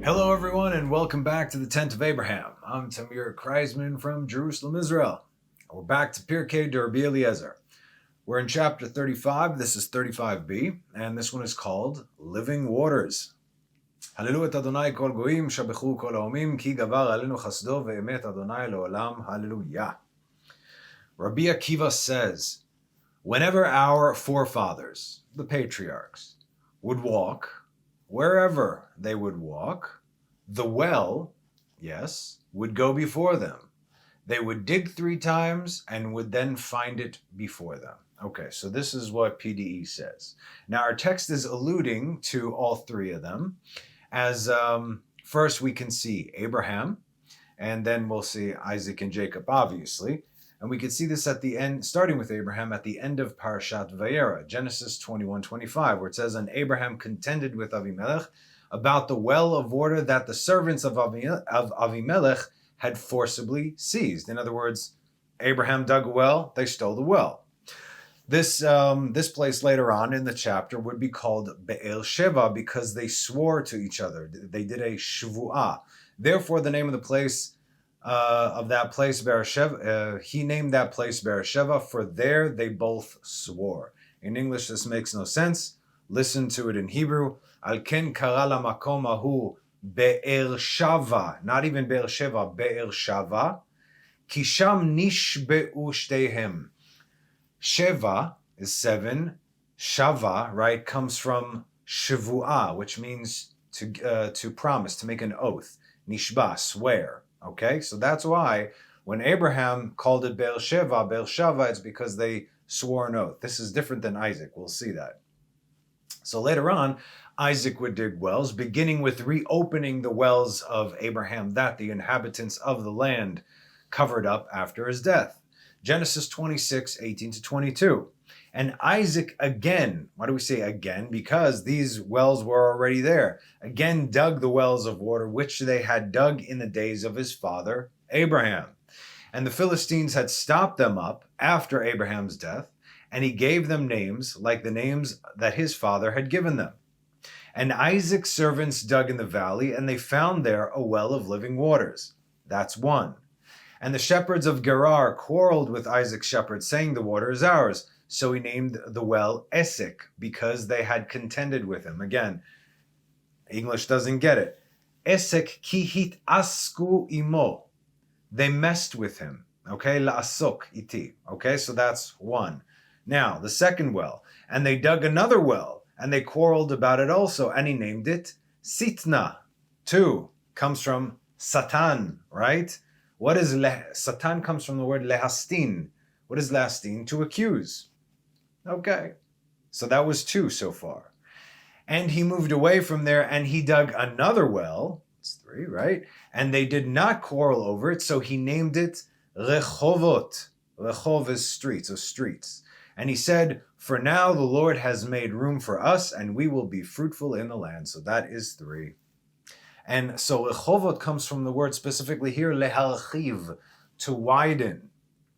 Hello, everyone, and welcome back to the Tent of Abraham. I'm Tamir Kreisman from Jerusalem, Israel. We're back to Pirkei Derbi Eliezer. We're in chapter 35. This is 35b, and this one is called Living Waters. Hallelu et Adonai kol goyim, shabechu kol haomim, ki gavar alenu chasdo ve'emet Adonai le'olam. Hallelujah. Rabbi Akiva says, whenever our forefathers, the patriarchs, would walk, wherever they would walk, the well, yes, would go before them. They would dig 3 times and would then find it before them. Okay, so this is what PDE says. Now our text is alluding to all 3 of them. As first we can see Abraham, and then we'll see Isaac and Jacob, obviously. And we can see this at the end, starting with Abraham, at the end of Parashat Vayera, Genesis 21:25, where it says, and Abraham contended with Avimelech about the well of water that the servants of Avimelech had forcibly seized. In other words, Abraham dug a well, they stole the well. This place later on in the chapter would be called Be'er Sheva because they swore to each other. They did a shvu'ah. Therefore, the name of the place of that place, Beersheva, he named that place Beersheva, for there they both swore. In English, this makes no sense. Listen to it in Hebrew. Al ken kara lamakom mahu Beersheva, not even Beersheva, Beersheva, ki sham nishbeu shteihem. Sheva is 7. Shava, right, comes from shvu'ah, which means to promise, to make an oath. Nishba, swear. Okay, so that's why when Abraham called it Beersheva, it's because they swore an oath. This is different than Isaac. We'll see that. So later on, Isaac would dig wells, beginning with reopening the wells of Abraham that the inhabitants of the land covered up after his death. Genesis 26:18-22. And Isaac again, why do we say again? Because these wells were already there. Again dug the wells of water, which they had dug in the days of his father Abraham. And the Philistines had stopped them up after Abraham's death, and he gave them names like the names that his father had given them. And Isaac's servants dug in the valley, and they found there a well of living waters. That's 1. And the shepherds of Gerar quarreled with Isaac's shepherds, saying, the water is ours. So he named the well Esek, because they had contended with him. Again, English doesn't get it. Esek ki hit asku imo. They messed with him. Okay, la'asok iti. Okay, so that's 1. Now, the second well. And they dug another well, and they quarreled about it also. And he named it Sitna. 2 comes from Satan, right? What is Satan comes from the word lehastin. What is lehastin? To accuse. Okay, so that was 2 so far. And he moved away from there and he dug another well. It's 3, right? And they did not quarrel over it, so he named it Rechovot. Rechov is streets, or streets. And he said, for now the Lord has made room for us and we will be fruitful in the land. So that is 3. And so Rechovot comes from the word specifically here, leharchiv, to widen.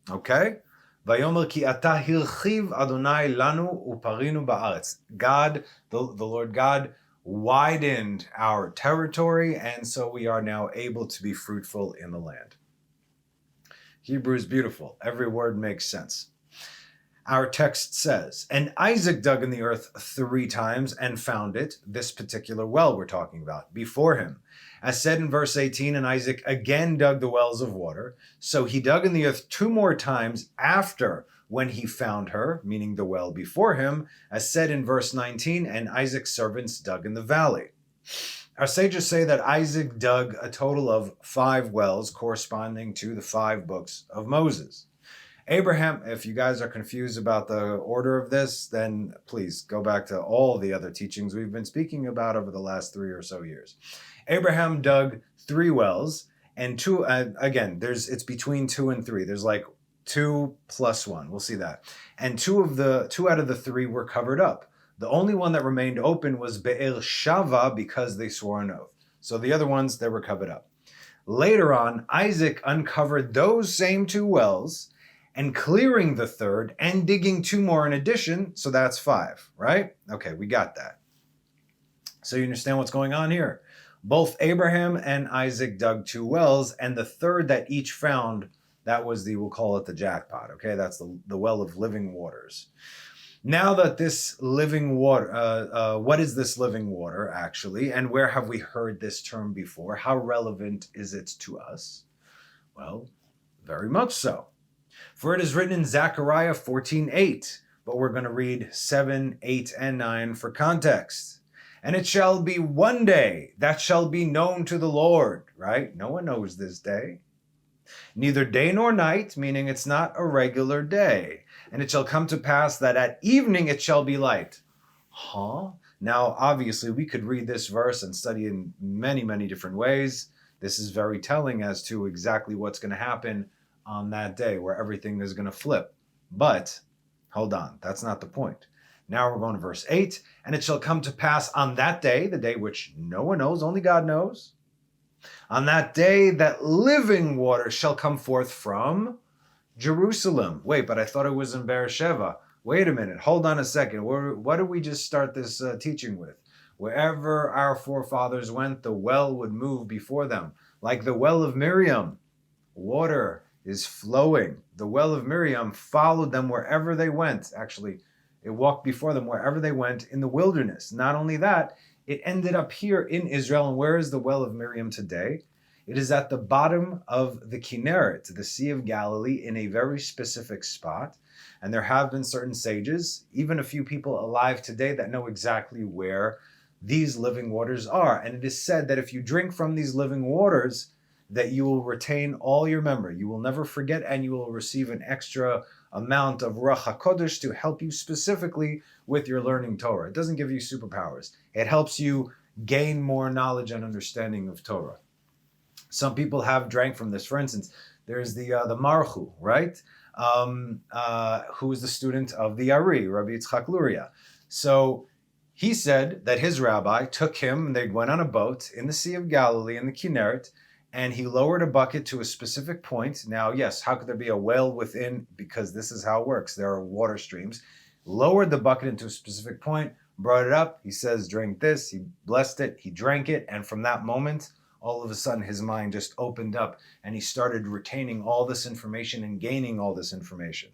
Okay? Vayomer ki ata hirchiv Adonai lanu uparinu ba'aretz. God, the Lord God, widened our territory, and so we are now able to be fruitful in the land. Hebrew is beautiful. Every word makes sense. Our text says, and Isaac dug in the earth 3 times and found it, this particular well we're talking about, before him. As said in verse 18, and Isaac again dug the wells of water. So he dug in the earth 2 more times after when he found her, meaning the well before him, as said in verse 19, and Isaac's servants dug in the valley. Our sages say that Isaac dug a total of 5 wells corresponding to the 5 books of Moses. Abraham, if you guys are confused about the order of this, then please go back to all the other teachings we've been speaking about over the last 3 or so years. Abraham dug 3 wells, and 2, again, it's between 2 and 3. There's like 2 plus 1. We'll see that. And 2 out of the 3 were covered up. The only one that remained open was Be'er Shava because they swore an oath. So the other ones, they were covered up. Later on, Isaac uncovered those same 2 wells and clearing the 3rd and digging 2 more in addition. So that's 5, right? Okay, we got that. So you understand what's going on here. Both Abraham and Isaac dug 2 wells, and the third that each found, that was we'll call it the jackpot, okay? That's the well of living waters. Now that this living water, what is this living water actually, and where have we heard this term before? How relevant is it to us? Well, very much so. For it is written in Zechariah 14:8, but we're going to read 7, 8, and 9 for context. And it shall be one day that shall be known to the Lord, right? No one knows this day. Neither day nor night, meaning it's not a regular day. And it shall come to pass that at evening it shall be light. Huh? Now, obviously, we could read this verse and study in many, many different ways. This is very telling as to exactly what's going to happen on that day where everything is going to flip. But, hold on, that's not the point. Now we're going to verse 8. And it shall come to pass on that day, the day which no one knows, only God knows, on that day that living water shall come forth from Jerusalem. Wait, but I thought it was in Beersheba. Wait a minute. Hold on a second. What did we just start this teaching with? Wherever our forefathers went, the well would move before them. Like the well of Miriam, water is flowing. The well of Miriam followed them wherever they went. Actually, it walked before them wherever they went in the wilderness. Not only that, it ended up here in Israel. And where is the well of Miriam today? It is at the bottom of the Kinneret, the Sea of Galilee, in a very specific spot. And there have been certain sages, even a few people alive today, that know exactly where these living waters are. And it is said that if you drink from these living waters, that you will retain all your memory. You will never forget, and you will receive an extra amount of Ruach HaKodesh to help you specifically with your learning Torah. It doesn't give you superpowers. It helps you gain more knowledge and understanding of Torah. Some people have drank from this. For instance, there's the Mahu, right? Who is the student of the Ari, Rabbi Yitzchak Luria. So he said that his rabbi took him, and they went on a boat in the Sea of Galilee in the Kinneret, and he lowered a bucket to a specific point. Now, yes, how could there be a well within? Because this is how it works. There are water streams. Lowered the bucket into a specific point, brought it up. He says, drink this. He blessed it. He drank it. And from that moment, all of a sudden, his mind just opened up, and he started retaining all this information and gaining all this information.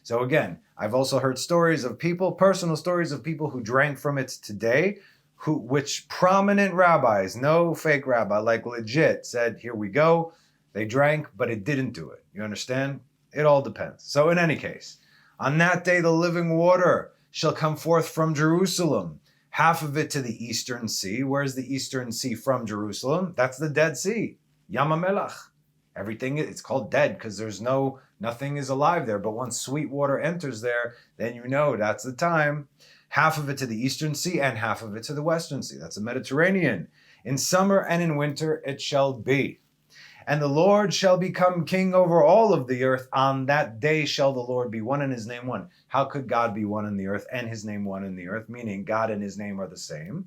So again, I've also heard stories of people, personal stories of people who drank from it today, which prominent rabbis, no fake rabbi, like legit, said, here we go. They drank, but it didn't do it. You understand? It all depends. So in any case, on that day, the living water shall come forth from Jerusalem, half of it to the eastern sea. Where's the eastern sea from Jerusalem? That's the Dead Sea, Yam HaMelach. Everything, it's called dead because nothing is alive there. But once sweet water enters there, then you know that's the time. Half of it to the eastern sea and half of it to the western sea. That's the Mediterranean. In summer and in winter it shall be. And the Lord shall become king over all of the earth. On that day shall the Lord be one and his name one. How could God be one in the earth and his name one in the earth? Meaning God and his name are the same.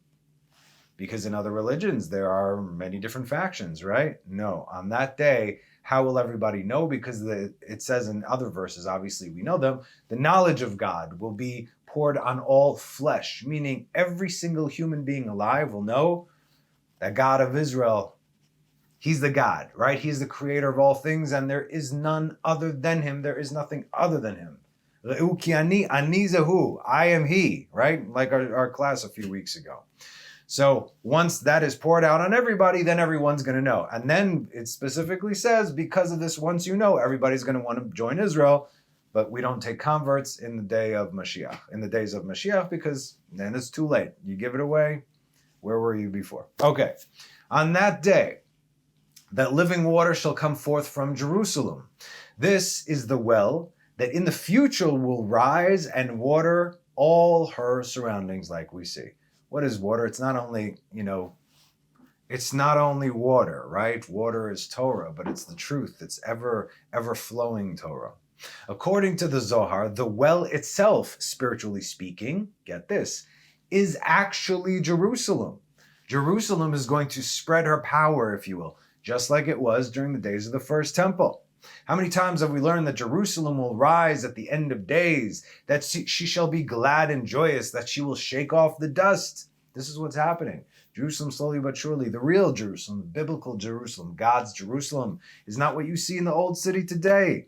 Because in other religions there are many different factions, right? No, on that day, how will everybody know? Because it says in other verses, obviously we know them, the knowledge of God will be poured on all flesh, meaning every single human being alive will know that God of Israel, he's the God, right? He's the creator of all things, and there is none other than him. There is nothing other than him. Re'u ki ani zahu, I am he, right? Like our class a few weeks ago. So once that is poured out on everybody, then everyone's going to know. And then it specifically says, because of this, once you know, everybody's going to want to join Israel. But we don't take converts in the day of Mashiach, in the days of Mashiach, because then it's too late. You give it away. Where were you before? Okay. On that day, that living water shall come forth from Jerusalem. This is the well that in the future will rise and water all her surroundings, like we see. What is water? It's not only, it's not only water, right? Water is Torah, but it's the truth. It's ever flowing Torah. According to the Zohar, the well itself, spiritually speaking, get this, is actually Jerusalem. Jerusalem is going to spread her power, if you will, just like it was during the days of the first temple. How many times have we learned that Jerusalem will rise at the end of days, that she shall be glad and joyous, that she will shake off the dust? This is what's happening. Jerusalem, slowly but surely, the real Jerusalem, biblical Jerusalem, God's Jerusalem, is not what you see in the old city today.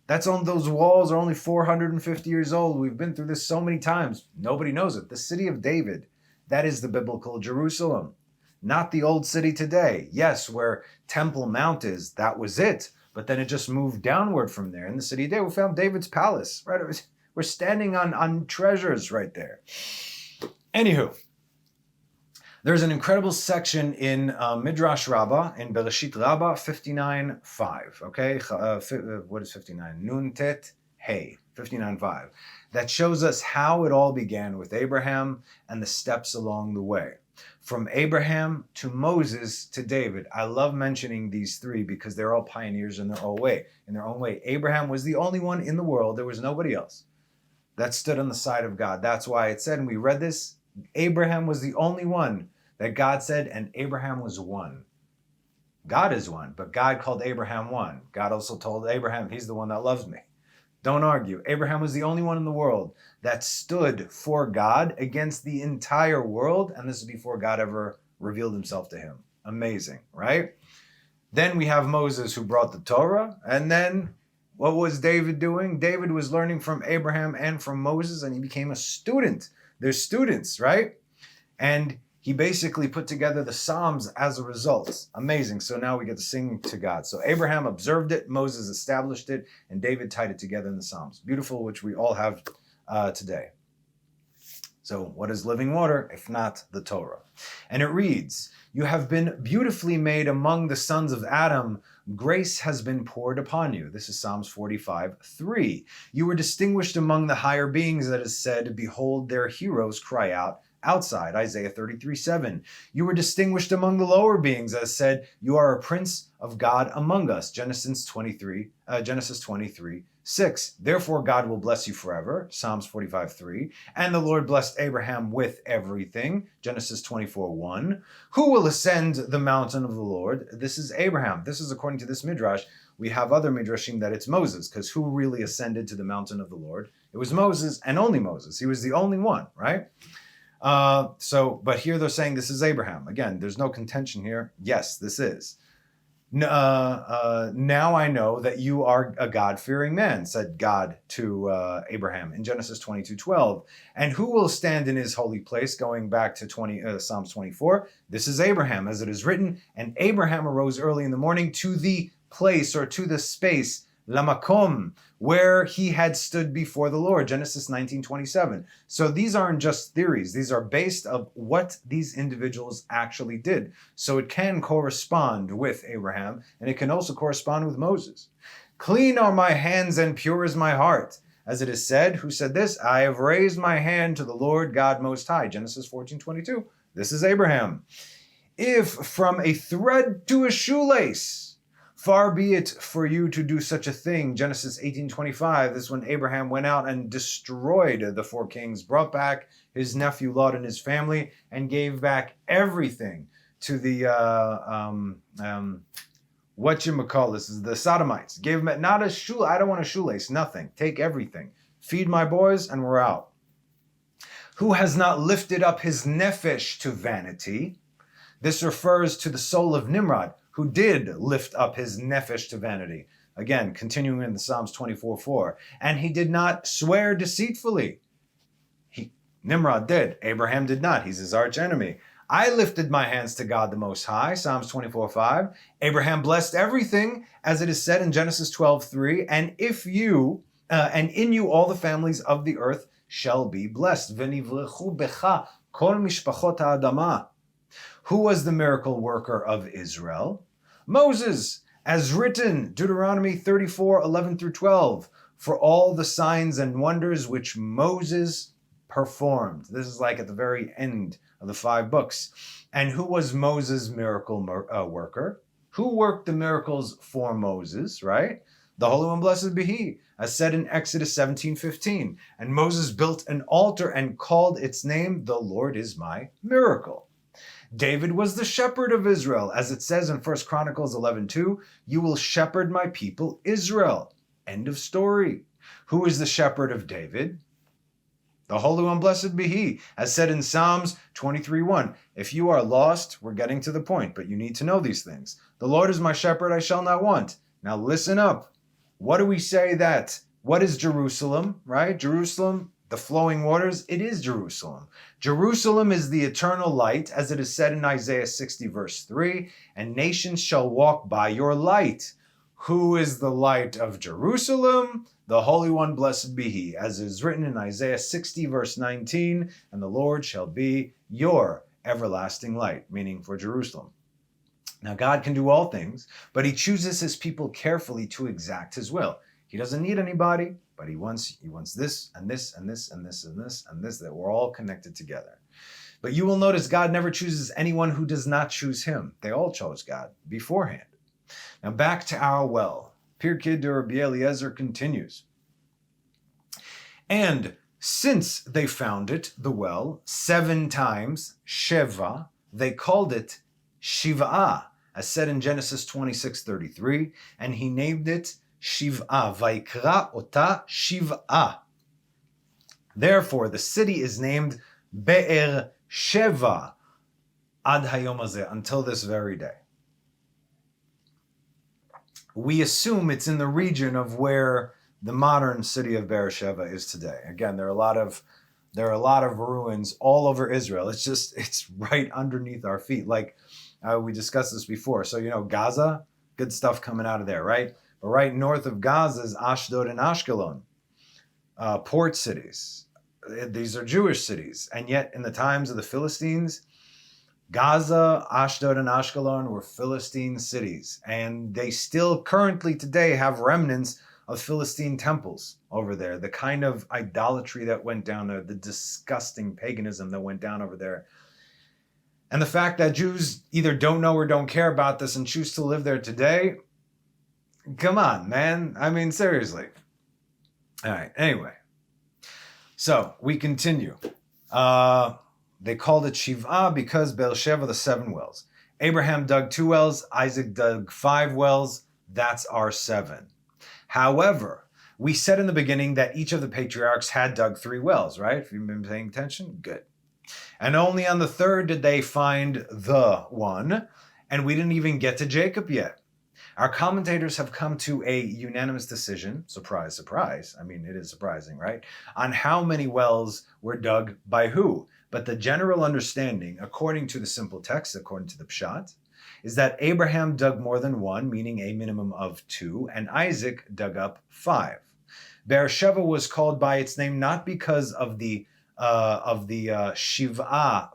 That's on those walls are only 450 years old. We've been through this so many times. Nobody knows it. The city of David, that is the biblical Jerusalem, not the old city today. Yes, where Temple Mount is, that was it. But then it just moved downward from there. In the city of David, we found David's palace. Right? We're standing on treasures right there. Anywho, there's an incredible section in Midrash Rabbah, in Bereshit Rabbah 59.5. Okay, what is 59? Nun Tet Hey, 59.5. That shows us how it all began with Abraham and the steps along the way. From Abraham to Moses to David. I love mentioning these three because they're all pioneers in their own way. Abraham was the only one in the world, there was nobody else, that stood on the side of God. That's why it said, and we read this, Abraham was the only one that God said, and Abraham was one. God is one, but God called Abraham one. God also told Abraham, he's the one that loves me. Don't argue. Abraham was the only one in the world that stood for God against the entire world, and this is before God ever revealed himself to him. Amazing, right? Then we have Moses who brought the Torah, and then what was David doing? David was learning from Abraham and from Moses, and he became a student. They're students, right? And he basically put together the Psalms as a result. Amazing. So now we get to sing to God. So Abraham observed it, Moses established it, and David tied it together in the Psalms. Beautiful, which we all have today. So what is living water, if not the Torah? And it reads, you have been beautifully made among the sons of Adam. Grace has been poured upon you. This is Psalms 45:3. You were distinguished among the higher beings, that is said, behold, their heroes cry out outside. Isaiah 33:7. You were distinguished among the lower beings, as said, you are a prince of God among us. Genesis 23:6. Therefore God will bless you forever. Psalms 45:3. And the Lord blessed Abraham with everything. Genesis 24:1. Who will ascend the mountain of the Lord? This is Abraham. This is according to this midrash. We have other midrashim that it's Moses, because who really ascended to the mountain of the Lord? It was Moses and only Moses. He was the only one, right? But here they're saying this is Abraham. Again, there's no contention here. Yes, this is. Now I know that you are a God-fearing man, said God to Abraham in Genesis 22:12. And who will stand in his holy place? Going back to Psalms 24. This is Abraham, as it is written. And Abraham arose early in the morning to the place, or to the space, Lamakom, where he had stood before the Lord, Genesis 19:27. So these aren't just theories. These are based on what these individuals actually did. So it can correspond with Abraham, and it can also correspond with Moses. Clean are my hands and pure is my heart. As it is said, who said this? I have raised my hand to the Lord God Most High, Genesis 14:22. This is Abraham. If from a thread to a shoelace, far be it for you to do such a thing. Genesis 18:25. This is when Abraham went out and destroyed the four kings, brought back his nephew Lot and his family, and gave back everything to the the Sodomites. Gave them not a shoe. I don't want a shoelace. Nothing. Take everything. Feed my boys, and we're out. Who has not lifted up his nephesh to vanity? This refers to the soul of Nimrod, who did lift up his nephesh to vanity. Again, continuing in the Psalms 24:4. And he did not swear deceitfully. Nimrod did. Abraham did not. He's his arch enemy. I lifted my hands to God the Most High. Psalms 24:5. Abraham blessed everything, as it is said in Genesis 12:3. And in you all the families of the earth shall be blessed. V'nivlechu becha kol mishpachot ha'adama. Who was the miracle worker of Israel? Moses, as written, Deuteronomy 34:11-12, for all the signs and wonders which Moses performed. This is like at the very end of the 5 books. And who was Moses' miracle worker? Who worked the miracles for Moses, right? The Holy One, blessed be He, as said in Exodus 17:15. And Moses built an altar and called its name, the Lord is my miracle. David was the shepherd of Israel, as it says in 1 Chronicles 11:2, you will shepherd my people Israel. End of story. Who is the shepherd of David? The Holy One, blessed be He, as said in Psalms 23:1. If you are lost, we're getting to the point, but you need to know these things. The Lord is my shepherd, I shall not want. Now listen up. What do we say that? What is Jerusalem, right? Jerusalem, the flowing waters, it is Jerusalem. Jerusalem is the eternal light, as it is said in Isaiah 60, verse 3, and nations shall walk by your light. Who is the light of Jerusalem? The Holy One, blessed be He, as is written in Isaiah 60, verse 19, and the Lord shall be your everlasting light, meaning for Jerusalem. Now, God can do all things, but He chooses His people carefully to exact His will. He doesn't need anybody, but He wants this and this and this and this and this and this, that we're all connected together. But you will notice God never chooses anyone who does not choose Him. They all chose God beforehand. Now back to our well. Pirkei de Rabbi Eliezer continues. And since they found it, the well, 7 times, Sheva, they called it Shiv'ah, as said in Genesis 26:33, and He named it Shiv'ah, Vaikra ota Shiv'ah. Therefore, the city is named Be'er Sheva ad hayom hazeh, until this very day. We assume it's in the region of where the modern city of Beersheba is today. Again, there are a lot of ruins all over Israel. It's right underneath our feet. Like we discussed this before. So, Gaza, good stuff coming out of there, right? But right north of Gaza is Ashdod and Ashkelon, port cities. These are Jewish cities. And yet in the times of the Philistines, Gaza, Ashdod, and Ashkelon were Philistine cities, and they still currently today have remnants of Philistine temples over there. The kind of idolatry that went down there, the disgusting paganism that went down over there. And the fact that Jews either don't know or don't care about this and choose to live there today, come on, man. I mean, seriously. All right, anyway. So, we continue. They called it Shiv'ah because Beersheba, the 7 wells. Abraham dug 2 wells, Isaac dug 5 wells. That's our 7. However, we said in the beginning that each of the patriarchs had dug 3 wells, right? If you've been paying attention, good. And only on the 3rd did they find the one, and we didn't even get to Jacob yet. Our commentators have come to a unanimous decision, surprise, surprise, I mean, it is surprising, right? On how many wells were dug by who. But the general understanding, according to the simple text, according to the Pshat, is that Abraham dug more than 1, meaning a minimum of 2, and Isaac dug up 5. Beersheba was called by its name not because of the Shiv'ah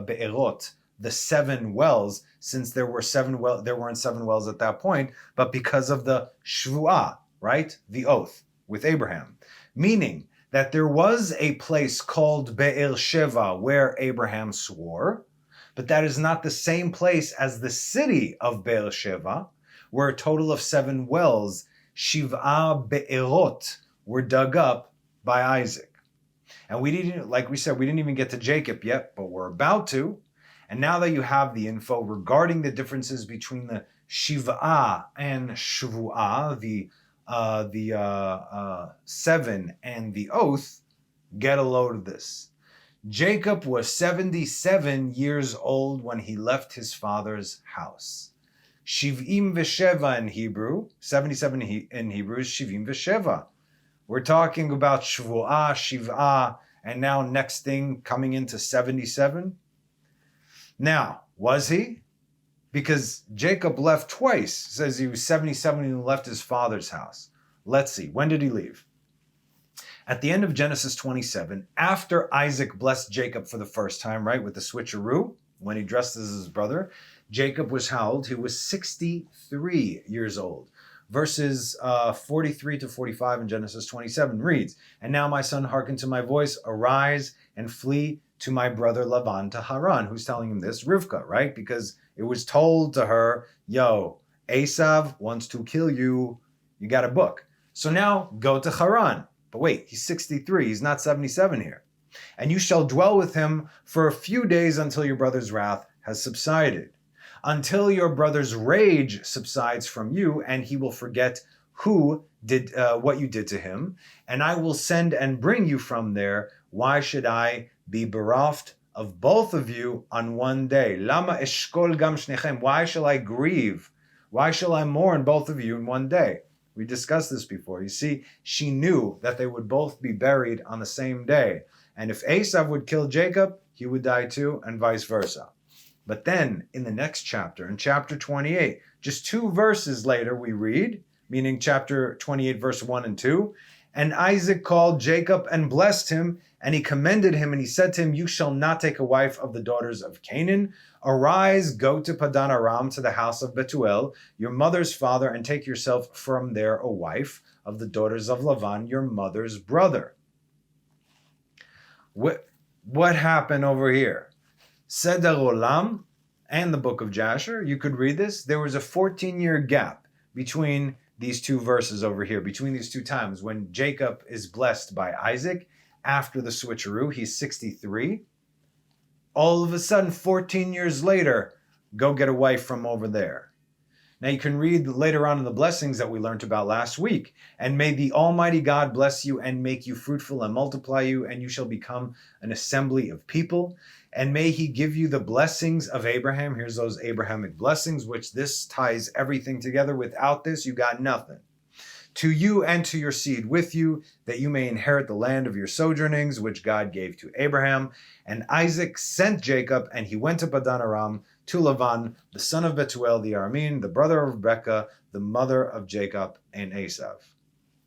Be'erot, the 7 wells, since there weren't 7 wells at that point, but because of the Shvu'ah, right? The oath with Abraham, meaning that there was a place called Be'er Sheva where Abraham swore, but that is not the same place as the city of Be'er Sheva, where a total of 7 wells, Shiv'ah Be'erot, were dug up by Isaac. And we didn't, like we said, we didn't even get to Jacob yet, but we're about to. And now that you have the info regarding the differences between the Shiv'ah and Shvu'ah, the 7 and the oath, get a load of this. Jacob was 77 years old when he left his father's house. Shiv'im v'sheva in Hebrew, 77 in Hebrew is Shiv'im v'sheva. We're talking about Shvu'ah, Shiv'ah, and now next thing coming into 77. Now, was he? Because Jacob left twice. It says he was 77 and left his father's house. Let's see. When did he leave? At the end of Genesis 27, after Isaac blessed Jacob for the first time, right, with the switcheroo, when he dressed as his brother, Jacob was how old? He was 63 years old. Verses 43 to 45 in Genesis 27 reads, "And now, my son, hearken to my voice. Arise and flee to my brother Laban to Haran." Who's telling him this? Rivka, right? Because it was told to her, yo, Esav wants to kill you. You got a book. So now go to Haran. But wait, he's 63. He's not 77 here. "And you shall dwell with him for a few days until your brother's wrath has subsided. Until your brother's rage subsides from you, and he will forget who did what you did to him. And I will send and bring you from there Why should I be bereft of both of you on one day? Lama eshkol gam shnechem. Why shall I grieve? Why shall I mourn both of you in one day? We discussed this before. You see, she knew that they would both be buried on the same day. And if Esav would kill Jacob, he would die too, and vice versa. But then, in the next chapter, in chapter 28, just 2 verses later, we read, meaning chapter 28, verse 1 and 2, and Isaac called Jacob and blessed him, and he commended him, and he said to him, you shall not take a wife of the daughters of Canaan. Arise, go to Padan Aram, to the house of Bethuel, your mother's father, and take yourself from there a wife of the daughters of Lavan, your mother's brother. What happened over here? Seder Olam and the book of Jasher, you could read this. There was a 14-year gap between these 2 verses over here, between these 2 times, when Jacob is blessed by Isaac after the switcheroo. He's 63. All of a sudden, 14 years later, go get a wife from over there. Now you can read later on in the blessings that we learned about last week. And may the Almighty God bless you and make you fruitful and multiply you, and you shall become an assembly of people. And may he give you the blessings of Abraham. Here's those Abrahamic blessings, which this ties everything together. Without this, you got nothing. To you and to your seed with you, that you may inherit the land of your sojournings, which God gave to Abraham. And Isaac sent Jacob, and he went to Padan Aram, to Lavan, the son of Bethuel the Aramean, the brother of Rebekah, the mother of Jacob and Esav.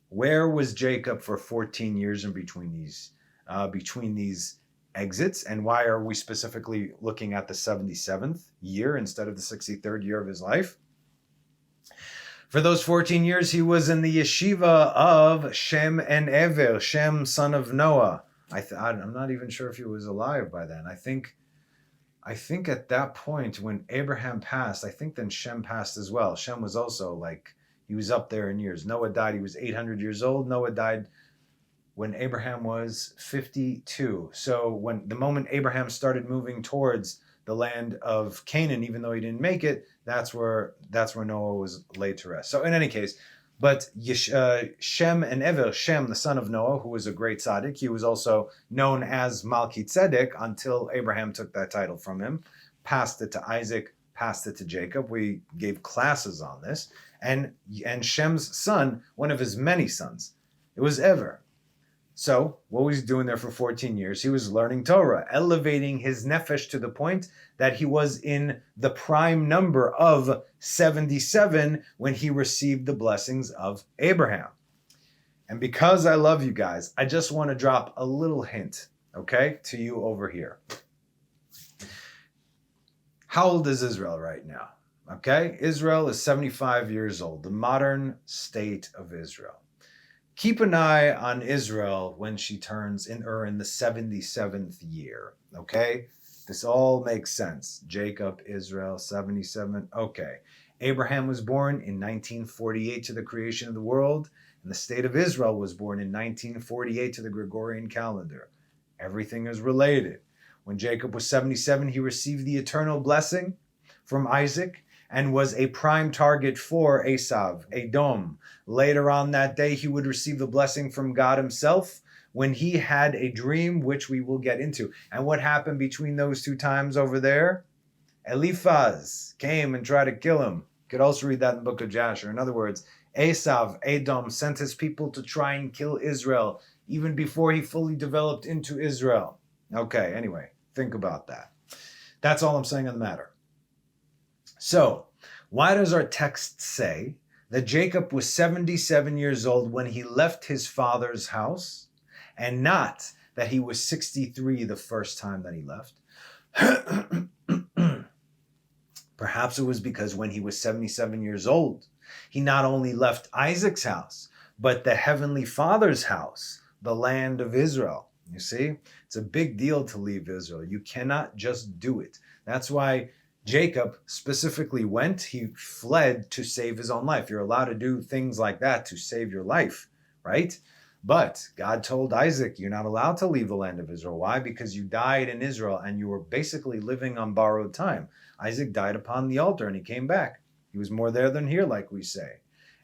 Where was Jacob for 14 years in between these exits? And why are we specifically looking at the 77th year instead of the 63rd year of his life? For those 14 years, he was in the yeshiva of Shem and Ever, Shem, son of Noah. I'm not even sure if he was alive by then. I think at that point when Abraham passed, I think then Shem passed as well. Shem was also he was up there in years. Noah died, he was 800 years old. Noah died when Abraham was 52. So the moment Abraham started moving towards the land of Canaan, even though he didn't make it, that's where Noah was laid to rest. So in any case, but Shem and Ever, Shem, the son of Noah, who was a great tzaddik, he was also known as Malki Tzedek until Abraham took that title from him, passed it to Isaac, passed it to Jacob. We gave classes on this. And Shem's son, one of his many sons, it was Ever. So what was he doing there for 14 years? He was learning Torah, elevating his Nephesh to the point that he was in the prime number of 77 when he received the blessings of Abraham. And because I love you guys, I just want to drop a little hint, okay, to you over here. How old is Israel right now? Okay, Israel is 75 years old, the modern state of Israel. Keep an eye on Israel when she turns in the 77th year, okay? This all makes sense. Jacob, Israel, 77, okay. Abraham was born in 1948 to the creation of the world, and the state of Israel was born in 1948 to the Gregorian calendar. Everything is related. When Jacob was 77, he received the eternal blessing from Isaac and was a prime target for Esav, Edom. Later on that day, he would receive the blessing from God himself when he had a dream, which we will get into. And what happened between those 2 times over there? Eliphaz came and tried to kill him. You could also read that in the book of Jasher. In other words, Esav, Edom, sent his people to try and kill Israel, even before he fully developed into Israel. Okay, anyway, think about that. That's all I'm saying on the matter. So, why does our text say that Jacob was 77 years old when he left his father's house, and not that he was 63 the first time that he left? Perhaps it was because when he was 77 years old, he not only left Isaac's house, but the heavenly Father's house, the land of Israel. You see, it's a big deal to leave Israel. You cannot just do it. That's why Jacob specifically he fled to save his own life. You're allowed to do things like that to save your life, right? But God told Isaac, you're not allowed to leave the land of Israel. Why? Because you died in Israel and you were basically living on borrowed time. Isaac died upon the altar and he came back. He was more there than here, like we say.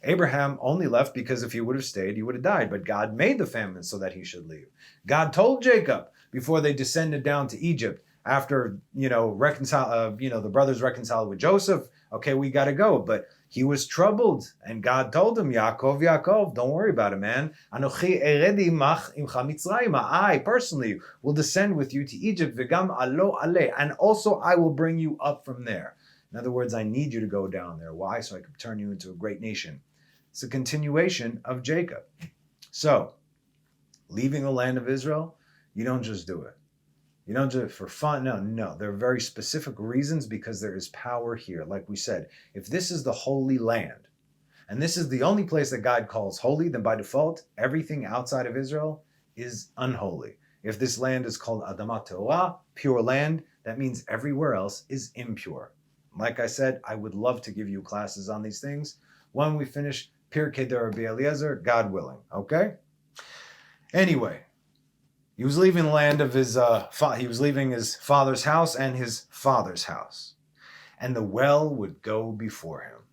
Abraham only left because if he would have stayed, he would have died. But God made the famine so that he should leave. God told Jacob before they descended down to Egypt, after the brothers reconciled with Joseph, okay, we got to go. But he was troubled, and God told him, Yaakov, Yaakov, don't worry about it, man. Anochi eredi mach imcha Mitzrayima. I personally will descend with you to Egypt, v'gam alo ale, and also I will bring you up from there. In other words, I need you to go down there. Why? So I can turn you into a great nation. It's a continuation of Jacob. So, leaving the land of Israel, you don't just do it. You don't do it for fun. No. There are very specific reasons because there is power here. Like we said, if this is the holy land, and this is the only place that God calls holy, then by default, everything outside of Israel is unholy. If this land is called Adama Torah, pure land, that means everywhere else is impure. Like I said, I would love to give you classes on these things when we finish Pirkei Rabbi Eliezer, God willing. Okay? Anyway, he was leaving the land of his he was leaving his father's house and his father's house, and the well would go before him.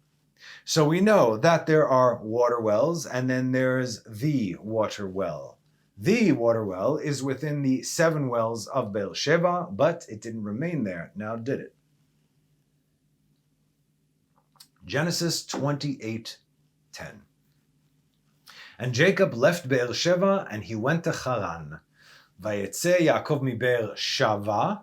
So we know that there are water wells, and then there's the water well. The water well is within the 7 wells of Beersheba, but it didn't remain there. Now did it? Genesis 28:10. And Jacob left Beersheba, and he went to Haran. Vayetze Yaakov mi Beersheva.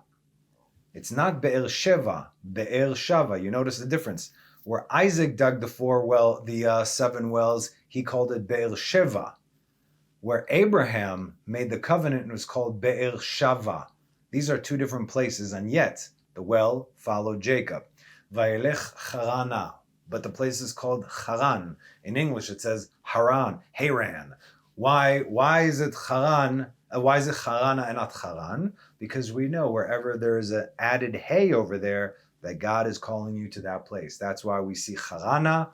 It's not Beersheva, Beersheva. You notice the difference. Where Isaac dug the 7 wells, he called it Beersheva. Where Abraham made the covenant, it was called Beersheva. These are 2 different places, and yet the well followed Jacob. Vayelech Harana. But the place is called Haran. In English, it says Haran, Haran. Why is it Haran? Why is it Harana and not Haran? Because we know wherever there is an added hay over there, that God is calling you to that place. That's why we see Harana,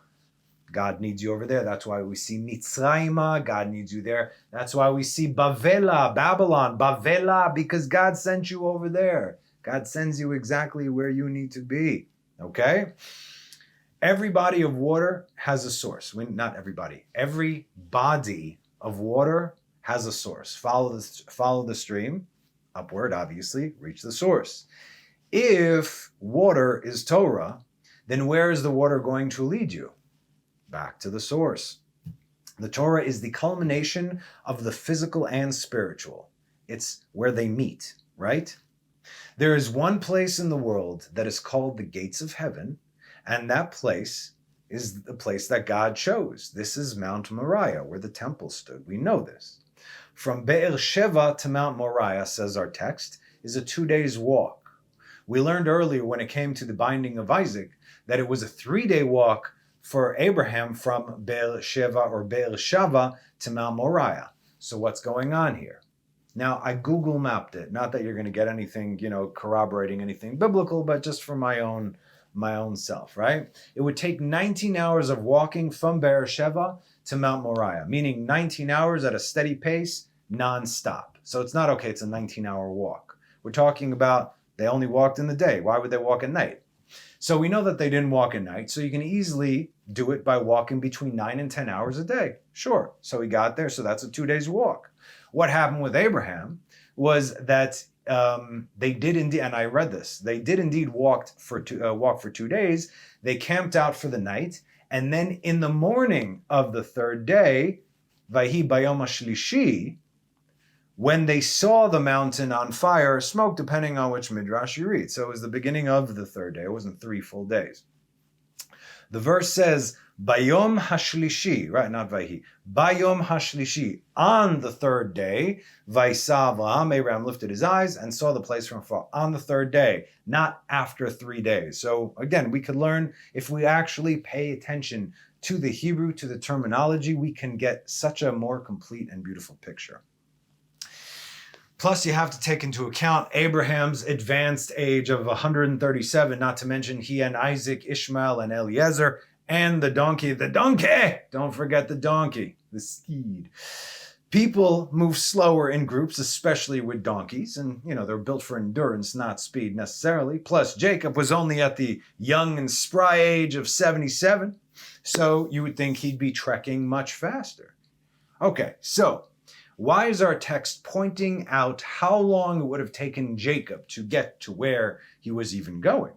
God needs you over there. That's why we see Mitzrayima, God needs you there. That's why we see Bavela, Babylon, Bavela, because God sent you over there. God sends you exactly where you need to be. Okay? Every body of water has a source. Not everybody. Every body of water has a source. Follow the stream, upward, obviously, reach the source. If water is Torah, then where is the water going to lead you? Back to the source. The Torah is the culmination of the physical and spiritual. It's where they meet, right? There is one place in the world that is called the gates of heaven, and that place is the place that God chose. This is Mount Moriah, where the temple stood. We know this. From Beersheba to Mount Moriah, says our text, is a 2 days walk. We learned earlier when it came to the binding of Isaac that it was a 3-day walk for Abraham from Beersheba or Beersheba to Mount Moriah. So what's going on here? Now, I Google mapped it. Not that you're going to get anything, corroborating anything biblical, but just for my own self, right? It would take 19 hours of walking from Beersheba to Mount Moriah, meaning 19 hours at a steady pace, non-stop. So it's not okay, it's a 19-hour walk. We're talking about they only walked in the day. Why would they walk at night? So we know that they didn't walk at night, so you can easily do it by walking between 9 and 10 hours a day. Sure. So he got there, so that's a 2 days walk. What happened with Abraham was that they did indeed, and I read this, they did indeed walk for 2 days. They camped out for the night, and then in the morning of the 3rd day, Vayhi Bayom HaShlishi, when they saw the mountain on fire, smoke, depending on which midrash you read. So it was the beginning of the 3rd day. It wasn't 3 full days. The verse says, Bayom HaShlishi, right, not Vayhi. Bayom HaShlishi, on the 3rd day, Vaysa Avraham, Abraham lifted his eyes and saw the place from afar. On the 3rd day, not after 3 days. So again, we could learn, if we actually pay attention to the Hebrew, to the terminology, we can get such a more complete and beautiful picture. Plus, you have to take into account Abraham's advanced age of 137, not to mention he and Isaac, Ishmael, and Eliezer, and the donkey. The donkey! Don't forget the donkey, the steed. People move slower in groups, especially with donkeys, and, they're built for endurance, not speed necessarily. Plus, Jacob was only at the young and spry age of 77. So you would think he'd be trekking much faster. Okay, so why is our text pointing out how long it would have taken Jacob to get to where he was even going?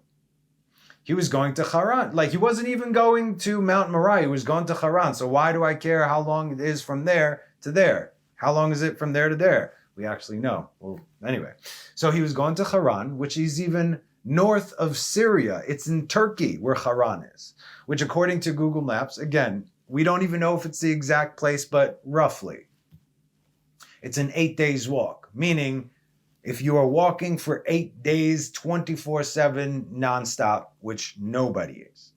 He was going to Haran. Like, he wasn't even going to Mount Moriah. He was going to Haran. So why do I care how long it is from there to there? How long is it from there to there? We actually know. Well, anyway. So he was going to Haran, which is even north of Syria. It's in Turkey where Haran is, which according to Google Maps, again, we don't even know if it's the exact place, but roughly. It's an 8 days walk, meaning if you are walking for 8 days, 24/7, nonstop, which nobody is.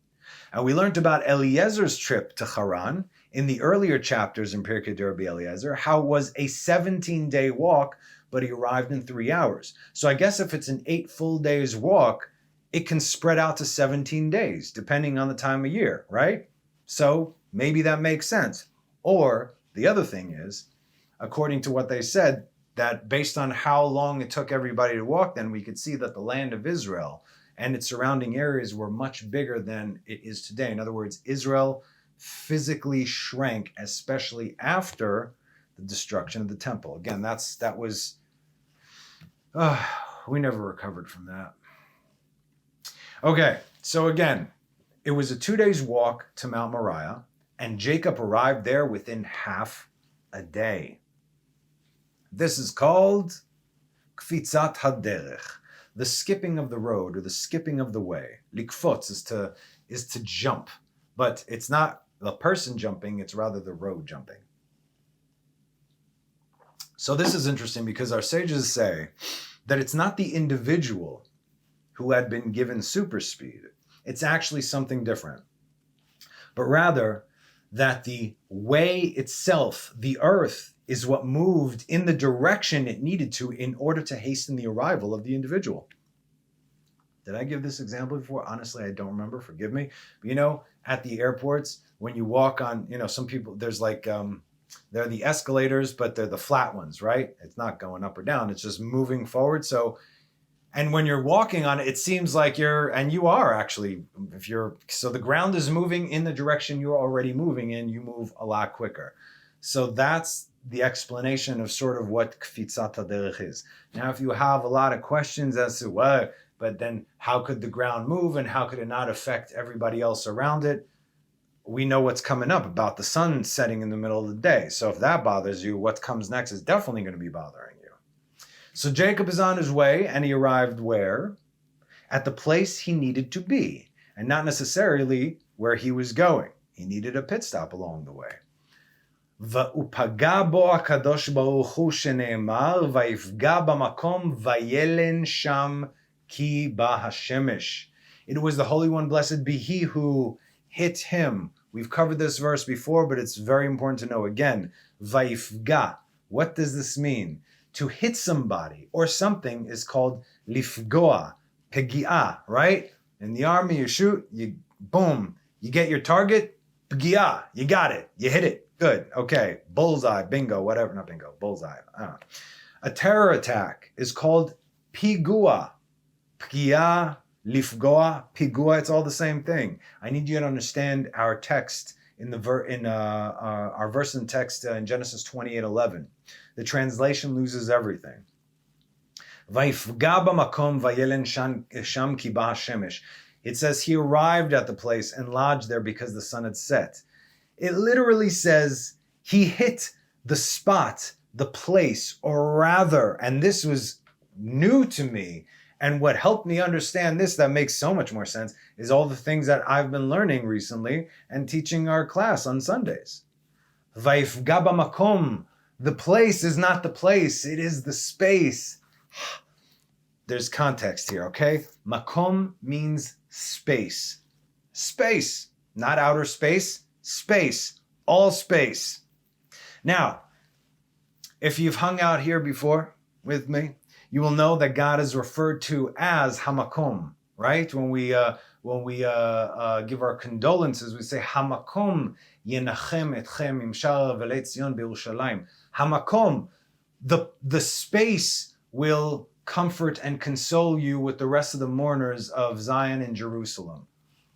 And we learned about Eliezer's trip to Haran in the earlier chapters in Pirkei Rabbi Eliezer, how it was a 17-day walk, but he arrived in 3 hours. So I guess if it's an 8 full days walk, it can spread out to 17 days, depending on the time of year, right? So maybe that makes sense. Or the other thing is, according to what they said, that based on how long it took everybody to walk, then we could see that the land of Israel and its surrounding areas were much bigger than it is today. In other words, Israel physically shrank, especially after the destruction of the temple. Again, we never recovered from that. Okay, so again, it was a 2 days walk to Mount Moriah, and Jacob arrived there within half a day. This is called kfitzat haderech, the skipping of the road or the skipping of the way. Likfotz is to jump, but it's not the person jumping, it's rather the road jumping. So this is interesting because our sages say that it's not the individual who had been given super speed. It's actually something different. But rather that the way itself, the earth, is what moved in the direction it needed to in order to hasten the arrival of the individual. Did I give this example before? Honestly, I don't remember. Forgive me. But at the airports, when you walk on, some people, there's like, they're the escalators, but they're the flat ones, right? It's not going up or down. It's just moving forward. So, and when you're walking on it, it seems like you are actually, so the ground is moving in the direction you're already moving in, you move a lot quicker. So that's the explanation of sort of what kfitzat haderech is. Now, if you have a lot of questions as to what, but then how could the ground move and how could it not affect everybody else around it? We know what's coming up about the sun setting in the middle of the day. So if that bothers you, what comes next is definitely going to be bothering you. So Jacob is on his way, and he arrived where? At the place he needed to be, and not necessarily where he was going. He needed a pit stop along the way. Va'upaga bo HaKadosh Baruch Hu shene'emar va'ifga b'makom va'yelen sham ki ba hashemesh. It was the Holy One, blessed be He, who hit him. We've covered this verse before, but it's very important to know again. Va'ifga. What does this mean? To hit somebody or something is called lifgoa, pegi'ah, right? In the army, you shoot, boom, you get your target, pegi'ah, you got it, you hit it. Good. Okay. Bullseye. Bingo. Whatever. Not bingo. Bullseye. I don't know. A terror attack is called pigua. Pgia, lifgoa, pigua. It's all the same thing. I need you to understand our text our verse in text in Genesis 28:11. The translation loses everything. Vayifga b'makom vayelen sham ki ba hashemesh. It says he arrived at the place and lodged there because the sun had set. It literally says he hit the spot, the place, or rather, and this was new to me, and what helped me understand this, that makes so much more sense, is all the things that I've been learning recently and teaching our class on Sundays. Vayifga b'makom. The place is not the place, it is the space. There's context here, okay? Makom means space. Space, not outer space. Space, all space. Now, if you've hung out here before with me, you will know that God is referred to as Hamakom, right? When we give our condolences, we say Hamakom yenachem etchem im shara v'lei Tzion b'Yerushalayim. Hamakom, the space will comfort and console you with the rest of the mourners of Zion and Jerusalem.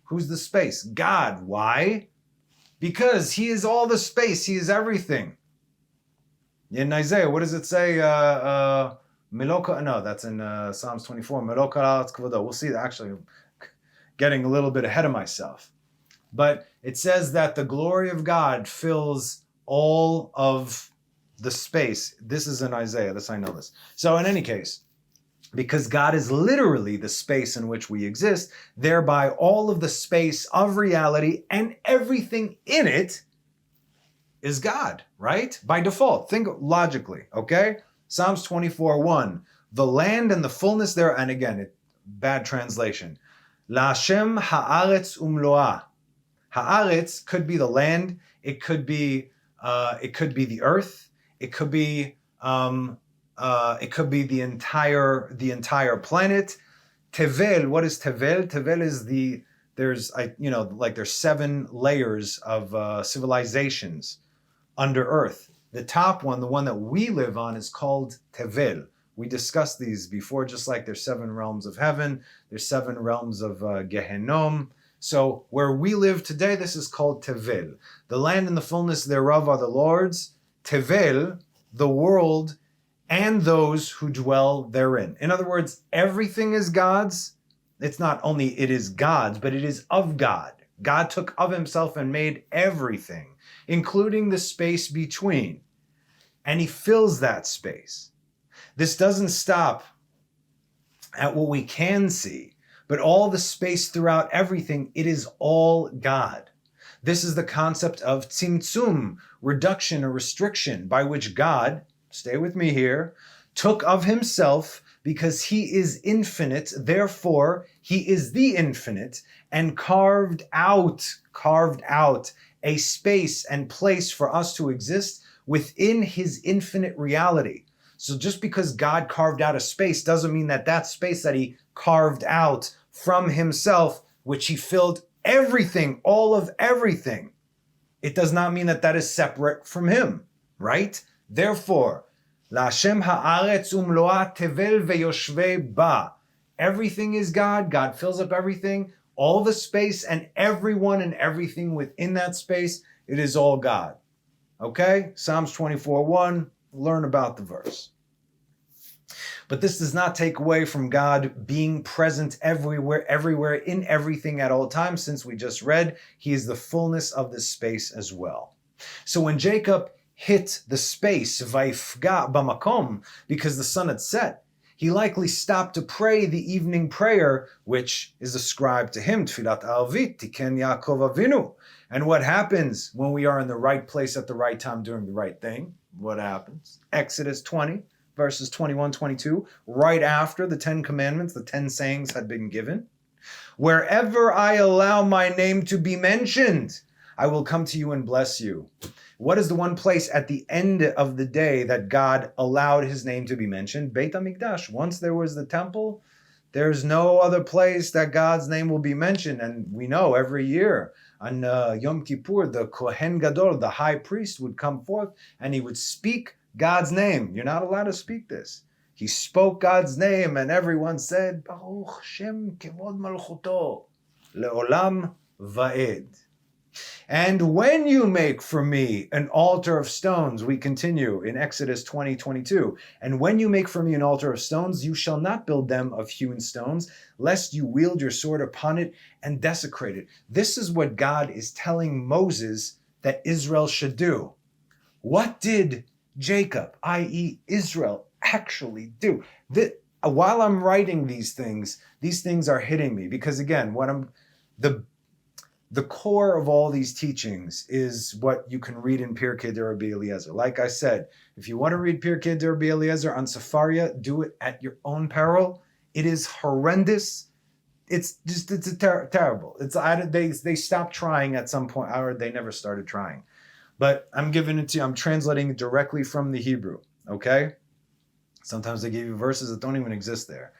Who's the space? God. Why? Because he is all the space. He is everything. In Isaiah, what does it say? Meloka, no, that's in Psalms 24. Meloka la'aretz kavodo. We'll see. Actually, getting a little bit ahead of myself. But it says that the glory of God fills all of the space. This is in Isaiah. This I know this. So in any case, because God is literally the space in which we exist, thereby all of the space of reality and everything in it is God, right? By default. Think logically, okay? Psalms 24:1. The land and the fullness there, and again, bad translation. La'Hashem ha'aretz umloah. Ha'aretz could be the land. It could be the earth. It could be the entire planet. Tevel, what is Tevel? Tevel is there's 7 layers of civilizations under earth. The top one, the one that we live on, is called Tevel. We discussed these before, just like there's 7 realms of heaven, there's 7 realms of Gehenom. So where we live today, this is called Tevel. The land and the fullness thereof are the Lord's. Tevel, the world, and those who dwell therein. In other words, everything is God's. It's not only it is God's, but it is of God. God took of himself and made everything, including the space between. And he fills that space. This doesn't stop at what we can see, but all the space throughout everything, it is all God. This is the concept of tzimtzum, reduction or restriction, by which God, stay with me here, took of himself because he is infinite, therefore he is the infinite, and carved out a space and place for us to exist within his infinite reality. So just because God carved out a space doesn't mean that that space that he carved out from himself, which he filled everything, all of everything, it does not mean that that is separate from him, right? Therefore, La'Hashem ha'aretz umloah tevel veyoshvei ba. Everything is God. God fills up everything, all the space, and everyone and everything within that space. It is all God. Okay? Psalms 24:1. Learn about the verse. But this does not take away from God being present everywhere, in everything at all times. Since we just read, he is the fullness of this space as well. So when Jacob hit the space, vayifga bamakom, because the sun had set, he likely stopped to pray the evening prayer, which is ascribed to him, Tfilat Arvit, Tiken Yaakov Avinu. And what happens when we are in the right place at the right time doing the right thing? What happens? Exodus 20, verses 21, 22, right after the 10 commandments, the 10 sayings had been given. Wherever I allow my name to be mentioned, I will come to you and bless you. What is the one place at the end of the day that God allowed his name to be mentioned? Beit HaMikdash. Once there was the temple, there's no other place that God's name will be mentioned. And we know every year on Yom Kippur, the Kohen Gadol, the high priest, would come forth and he would speak God's name. You're not allowed to speak this. He spoke God's name and everyone said, Baruch Shem Kevod Malchuto, Le'olam Va'ed. And when you make for me an altar of stones, we continue in Exodus 20:22. And when you make for me an altar of stones, you shall not build them of hewn stones, lest you wield your sword upon it and desecrate it. This is what God is telling Moses that Israel should do. What did Jacob, i.e. Israel, actually do? While I'm writing these things are hitting me because again, the core of all these teachings is what you can read in Pirkei de Rabbi Eliezer. Like I said, if you want to read Pirkei de Rabbi Eliezer on Sefaria, do it at your own peril. It is horrendous. It's terrible. They stopped trying at some point, or they never started trying. But I'm giving it to you. I'm translating it directly from the Hebrew. Okay? Sometimes they give you verses that don't even exist there.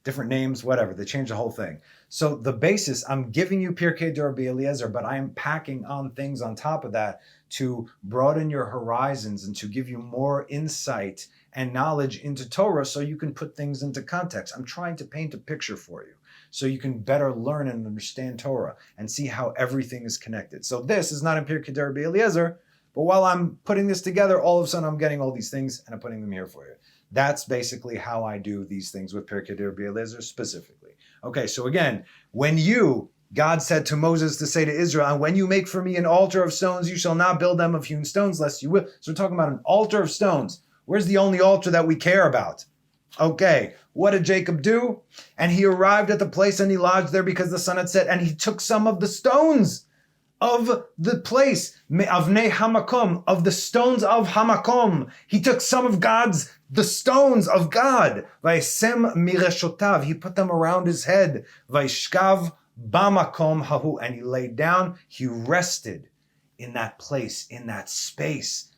Different names, whatever. They change the whole thing. So the basis, I'm giving you Pirkei de Rabbi Eliezer, but I'm packing on things on top of that to broaden your horizons and to give you more insight and knowledge into Torah so you can put things into context. I'm trying to paint a picture for you. so you can better learn and understand Torah and see how everything is connected. So this is not in Pirkei Rabbi Eliezer, but while I'm putting this together, all of a sudden I'm getting all these things and I'm putting them here for you. That's basically how I do these things with Pirkei Rabbi Eliezer specifically. Okay, so again, God said to Moses to say to Israel, and when you make for me an altar of stones, you shall not build them of hewn stones, lest you will. So we're talking about an altar of stones. Where's the only altar that we care about? Okay, what did Jacob do? And he arrived at the place and he lodged there because the sun had set, and he took some of the stones of the place, of Ne Hamakom, of the stones of Hamakom. He took some of the stones of God. Vaisem mireshotav, he put them around his head. Vaishkav Bamakom hahu, and he laid down, he rested in that place, in that space.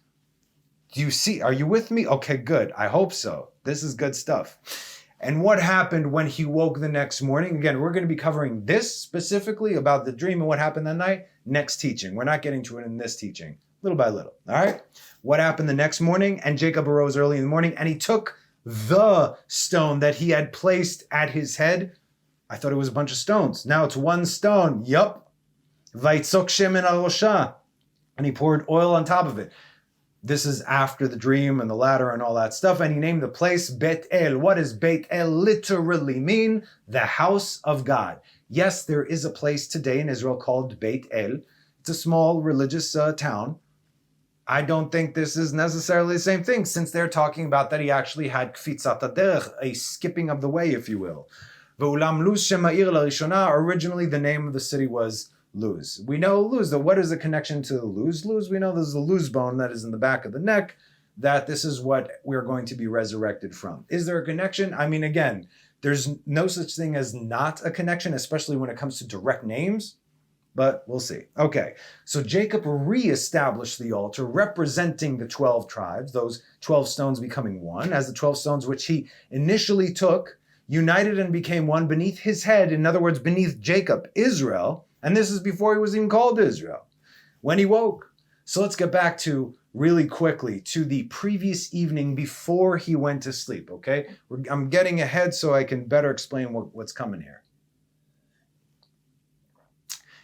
Do you see? Are you with me? Okay, good. I hope so. This is good stuff. And what happened when he woke the next morning? Again, we're going to be covering this specifically about the dream and what happened that night next teaching. We're not getting to it in this teaching, little by little. All right? What happened the next morning? And Jacob arose early in the morning and he took the stone that he had placed at his head. I thought it was a bunch of stones. Now it's one stone. Yup. Vaitzok shemen al rosha. And he poured oil on top of it. This is after the dream and the ladder and all that stuff. And he named the place Bet El. What does Bet El literally mean? The house of God. Yes, there is a place today in Israel called Bet El. It's a small religious town. I don't think this is necessarily the same thing, since they're talking about that he actually had kfitzat haderech, a skipping of the way, if you will. Ve'ulam Luz Shema'ir Larishona. Originally, the name of the city was Luz. We know Luz. What is the connection to Luz? Luz, we know there's a Luz bone that is in the back of the neck, that this is what we're going to be resurrected from. Is there a connection? I mean, again, there's no such thing as not a connection, especially when it comes to direct names, but we'll see. Okay, so Jacob reestablished the altar representing the 12 tribes, those 12 stones becoming one, as the 12 stones which he initially took, united and became one beneath his head, in other words, beneath Jacob, Israel, and this is before he was even called Israel, when he woke. So let's get back to, really quickly, to the previous evening before he went to sleep, okay? I'm getting ahead so I can better explain what's coming here.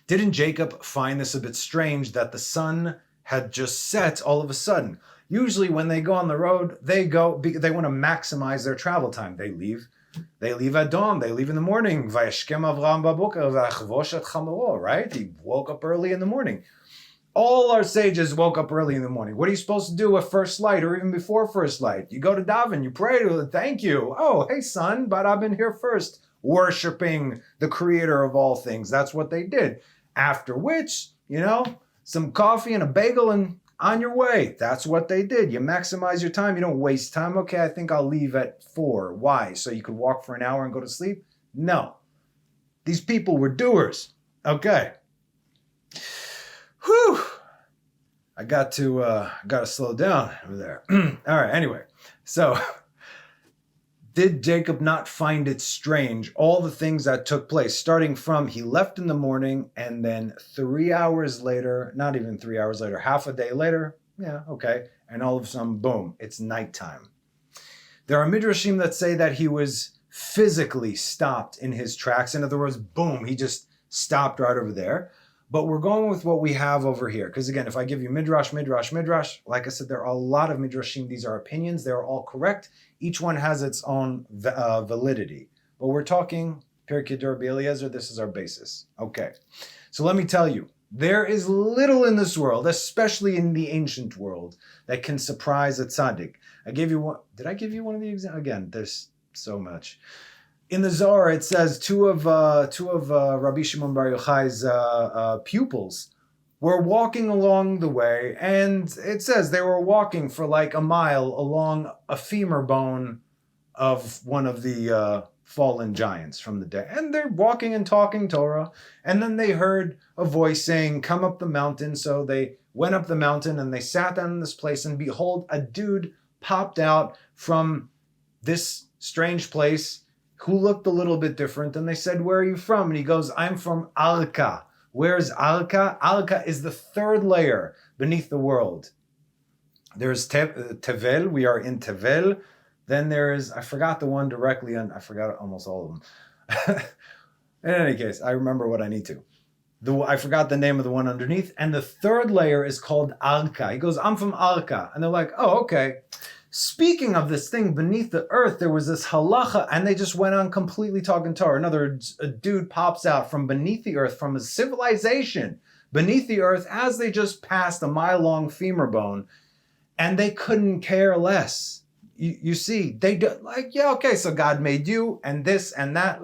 Didn't Jacob find this a bit strange that the sun had just set all of a sudden? Usually when they go on the road, they want to maximize their travel time. They leave at dawn. They leave in the morning. Vayashkem Avraham baboker v'achvosh et chamoro, right? He woke up early in the morning. All our sages woke up early in the morning. What are you supposed to do at first light or even before first light? You go to daven, you pray to it, thank you. Oh, hey son, but I've been here first. Worshiping the creator of all things. That's what they did. After which, some coffee and a bagel and on your way. That's what they did. You maximize your time. You don't waste time. Okay, I think I'll leave at 4. Why? So you could walk for an hour and go to sleep? No. These people were doers. Okay. Whew. I got to slow down over there. All right, anyway. So did Jacob not find it strange, all the things that took place, starting from he left in the morning and then 3 hours later, not even 3 hours later, half a day later, yeah, okay, and all of a sudden, boom, it's nighttime. There are midrashim that say that he was physically stopped in his tracks. In other words, boom, he just stopped right over there. But we're going with what we have over here. Because again, if I give you midrash, like I said, there are a lot of midrashim. These are opinions. They're all correct. Each one has its own validity. But we're talking Pirkei Rabbi Eliezer. This is our basis. Okay. So let me tell you, there is little in this world, especially in the ancient world, that can surprise a tzaddik. I gave you one. Did I give you one of the examples? Again, there's so much. In the Zohar, it says two of Rabbi Shimon Bar Yochai's pupils were walking along the way, and it says they were walking for like a mile along a femur bone of one of the fallen giants from the day. And they're walking and talking Torah, and then they heard a voice saying, "Come up the mountain." So they went up the mountain, and they sat down in this place, and behold, a dude popped out from this strange place who looked a little bit different, and they said, "Where are you from?" And he goes, "I'm from Alka." Where's Alka? Alka is the third layer beneath the world. There's Tevel. We are in Tevel. Then there is, I forgot the one directly on, I forgot almost all of them. In any case, I remember what I need to. I forgot the name of the one underneath. And the third layer is called Arka. He goes, I'm from Arka. And they're like, oh, okay. Speaking of this thing beneath the earth, there was this halacha, and they just went on completely talking Torah. In other words, a dude pops out from beneath the earth, from a civilization beneath the earth, as they just passed a mile-long femur bone, and they couldn't care less. You see, they do, like, yeah, okay, so God made you, and this and that.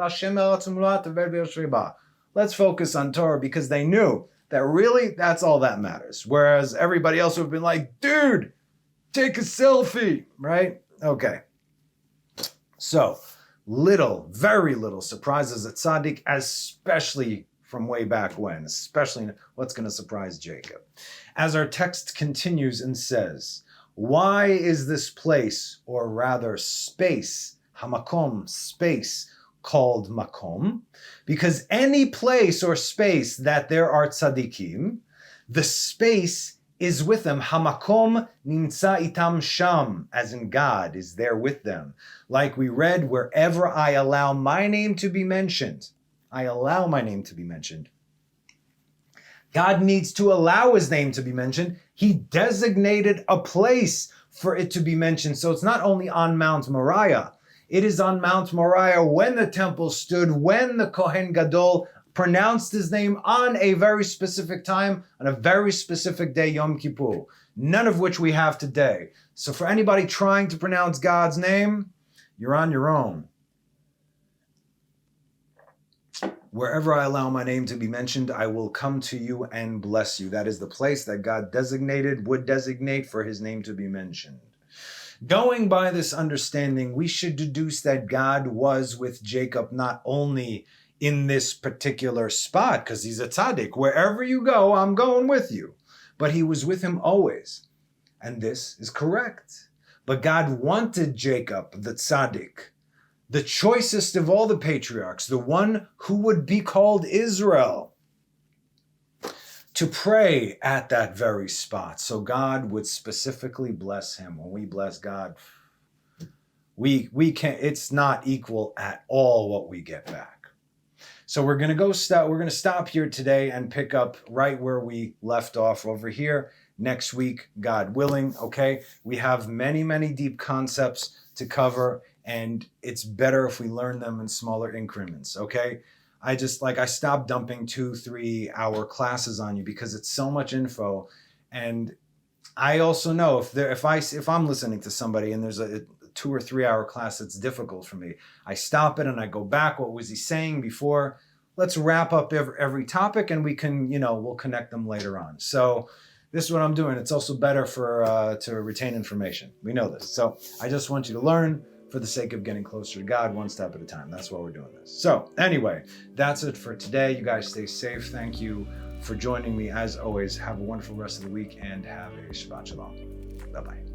Let's focus on Torah, because they knew that really that's all that matters. Whereas everybody else would have been like, dude, take a selfie, right? Okay. So, very little surprises at Tzaddik, especially from way back when, especially what's going to surprise Jacob. As our text continues and says, why is this place, or rather space, hamakom, space, called makom? Because any place or space that there are tzaddikim, the space is with them. Hamakom nimtza itam sham, as in God is there with them. Like we read, wherever I allow my name to be mentioned, I allow my name to be mentioned. God needs to allow his name to be mentioned. He designated a place for it to be mentioned. So it's not only on Mount Moriah. It is on Mount Moriah when the temple stood, when the Kohen Gadol pronounced his name on a very specific time, on a very specific day, Yom Kippur, none of which we have today. So for anybody trying to pronounce God's name, you're on your own. Wherever I allow my name to be mentioned, I will come to you and bless you. That is the place that God would designate for his name to be mentioned. Going by this understanding, we should deduce that God was with Jacob not only in this particular spot, because he's a tzaddik. Wherever you go, I'm going with you. But he was with him always. And this is correct. But God wanted Jacob, the tzaddik, the choicest of all the patriarchs, the one who would be called Israel, to pray at that very spot. So God would specifically bless him. When we bless God, we can't, it's not equal at all what we get back. So we're going to stop here today and pick up right where we left off over here next week, God willing. Okay. We have many, many deep concepts to cover, and it's better if we learn them in smaller increments. Okay. I stopped dumping 2-3 hour classes on you because it's so much info. And I also know if I'm listening to somebody and there's a 2 or 3 hour class that's difficult for me, I stop it and I go back. What was he saying before? Let's wrap up every topic, and we can, we'll connect them later on. So this is what I'm doing. It's also better to retain information. We know this. So I just want you to learn for the sake of getting closer to God, one step at a time. That's why we're doing this. So anyway, that's it for today. You guys stay safe. Thank you for joining me. As always, have a wonderful rest of the week and have a Shabbat Shalom. Bye-bye.